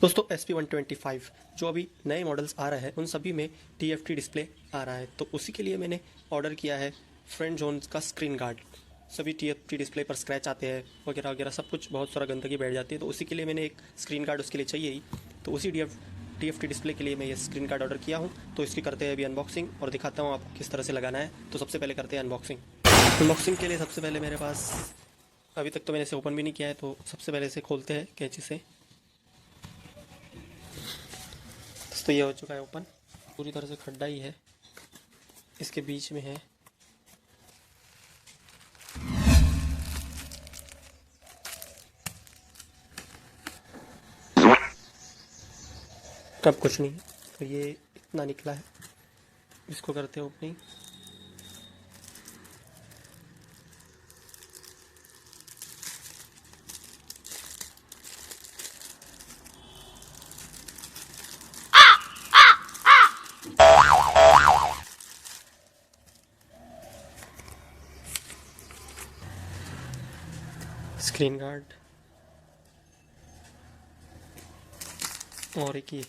दोस्तों SP125 जो अभी नए मॉडल्स आ रहे हैं उन सभी में TFT डिस्प्ले आ रहा है, तो उसी के लिए मैंने ऑर्डर किया है फ्रंट जोन का स्क्रीन गार्ड। सभी TFT डिस्प्ले पर स्क्रैच आते हैं वगैरह वगैरह, सब कुछ बहुत सारा गंदगी बैठ जाती है, तो उसी के लिए मैंने एक स्क्रीन गार्ड उसके लिए चाहिए ही। तो उसी TFT डिस्प्ले के लिए मैं ये स्क्रीन गार्ड ऑर्डर किया हूँ। तो इसकी करते हैं अभी अनबॉक्सिंग और दिखाता हूँ आपको किस तरह से लगाना है। तो सबसे पहले करते हैं अनबॉक्सिंग। अनबॉक्सिंग के लिए सबसे पहले मेरे पास, अभी तक तो मैंने इसे ओपन भी नहीं किया है, तो सबसे पहले इसे खोलते हैं कैंची से। तो ये हो चुका है ओपन, पूरी तरह से खड्डा ही है, इसके बीच में है। कब कुछ नहीं, तो ये इतना निकला है, इसको करते हैं ओपनिंग। स्क्रीन गार्ड और एक ये,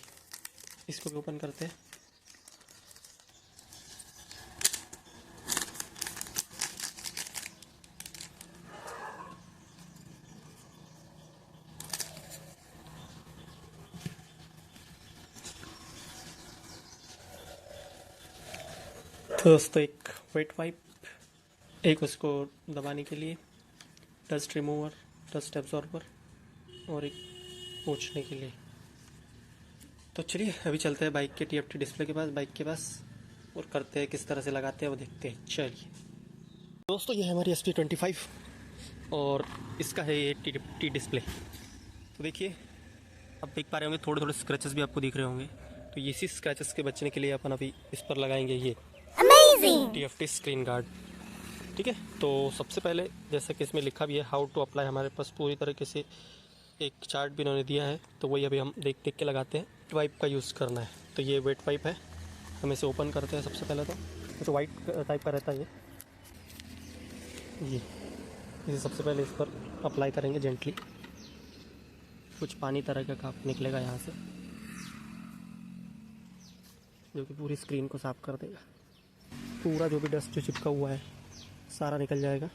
इसको भी ओपन करते हैं। तो दोस्तों एक वेट वाइप, एक उसको दबाने के लिए डस्ट रिमूवर, डस्ट एब्जॉर्बर और एक पोंछने के लिए। तो चलिए अभी चलते हैं बाइक के TFT डिस्प्ले के पास, बाइक के पास, और करते हैं किस तरह से लगाते हैं वो देखते हैं। चलिए दोस्तों, ये है हमारी SP25 और इसका है ये TFT डिस्प्ले। तो देखिए, अब देख पा रहे होंगे थोड़े थोड़े स्क्रैचेस भी आपको दिख रहे होंगे। तो इसी स्क्रैचेस के बचने के लिए अपन अभी इस पर लगाएंगे ये TFT स्क्रीन गार्ड। ठीक है, तो सबसे पहले जैसा कि इसमें लिखा भी है हाउ टू अप्लाई, हमारे पास पूरी तरीके से एक चार्ट भी इन्होंने दिया है, तो वही अभी हम देख देख के लगाते हैं। वाइप का यूज़ करना है, तो ये वेट वाइप है, हम इसे ओपन करते हैं। सबसे पहले तो वाइट टाइप का रहता है ये इसे सबसे पहले इस पर अप्लाई करेंगे जेंटली। कुछ पानी तरह का काप निकलेगा यहाँ से, जो कि पूरी स्क्रीन को साफ कर देगा। पूरा जो भी डस्ट जो चिपका हुआ है सारा निकल जाएगा।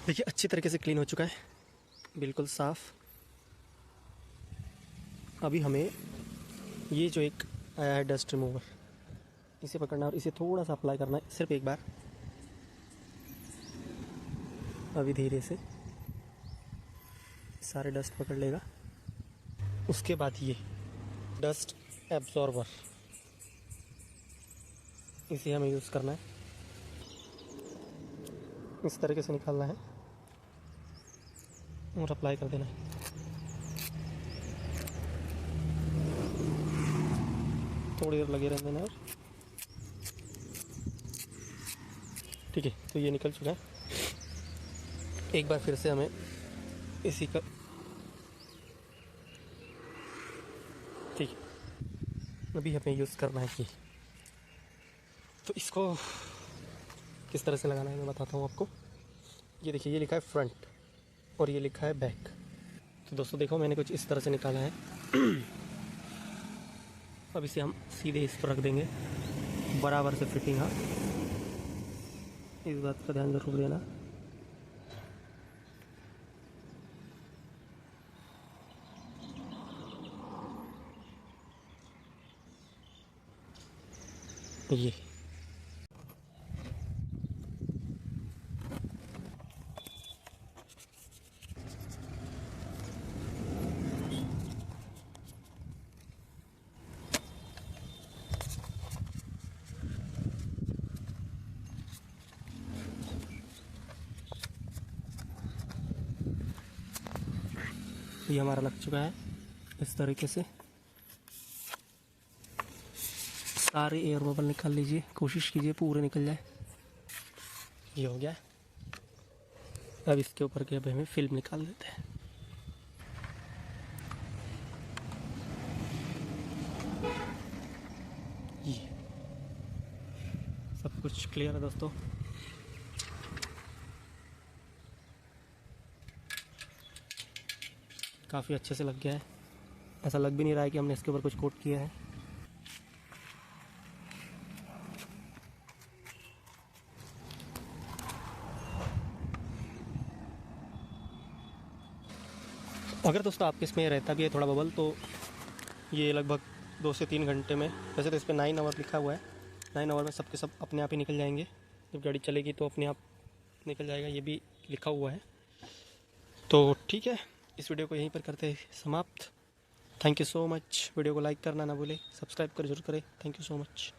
देखिए अच्छी तरीके से क्लीन हो चुका है, बिल्कुल साफ। अभी हमें ये जो एक आया है डस्ट रिमूवर, इसे पकड़ना और इसे थोड़ा सा अप्लाई करना है, सिर्फ एक बार। अभी धीरे से सारे डस्ट पकड़ लेगा। उसके बाद ये डस्ट एब्जॉर्बर, इसे हमें यूज़ करना है। इस तरीके से निकालना है और अप्लाई कर देना है। थोड़ी देर लगे रहने देना और ठीक है। तो ये निकल चुका है। एक बार फिर से हमें इसी का, ठीक है, अभी हमें यूज़ करना है ये। तो इसको किस तरह से लगाना है मैं बताता हूँ आपको। ये देखिए, ये लिखा है फ्रंट और ये लिखा है बैक। तो दोस्तों देखो, मैंने कुछ इस तरह से निकाला है। अब इसे हम सीधे इस पर रख देंगे, बराबर से फिटिंग। हाँ, इस बात का ध्यान जरूर देना। ये हमारा लग चुका है। इस तरीके से सारे एयर बबल निकाल लीजिए, कोशिश कीजिए पूरे निकल जाए। ये हो गया। अब इसके ऊपर के अब हमें फिल्म निकाल देते हैं। ये सब कुछ क्लियर है दोस्तों। काफ़ी अच्छे से लग गया है। ऐसा लग भी नहीं रहा है कि हमने इसके ऊपर कुछ कोट किया है। अगर दोस्तों आपके इसमें रहता भी है थोड़ा बबल, तो ये लगभग 2 से 3 घंटे में, वैसे तो इस पर 9 आवर लिखा हुआ है, 9 आवर में सबके सब अपने आप ही निकल जाएंगे। जब गाड़ी चलेगी तो अपने आप निकल जाएगा, ये भी लिखा हुआ है। तो ठीक है, इस वीडियो को यहीं पर करते हैं समाप्त। Thank you so much. Video को लाइक करना ना भूलें, सब्सक्राइब कर जरूर करें। Thank you so much.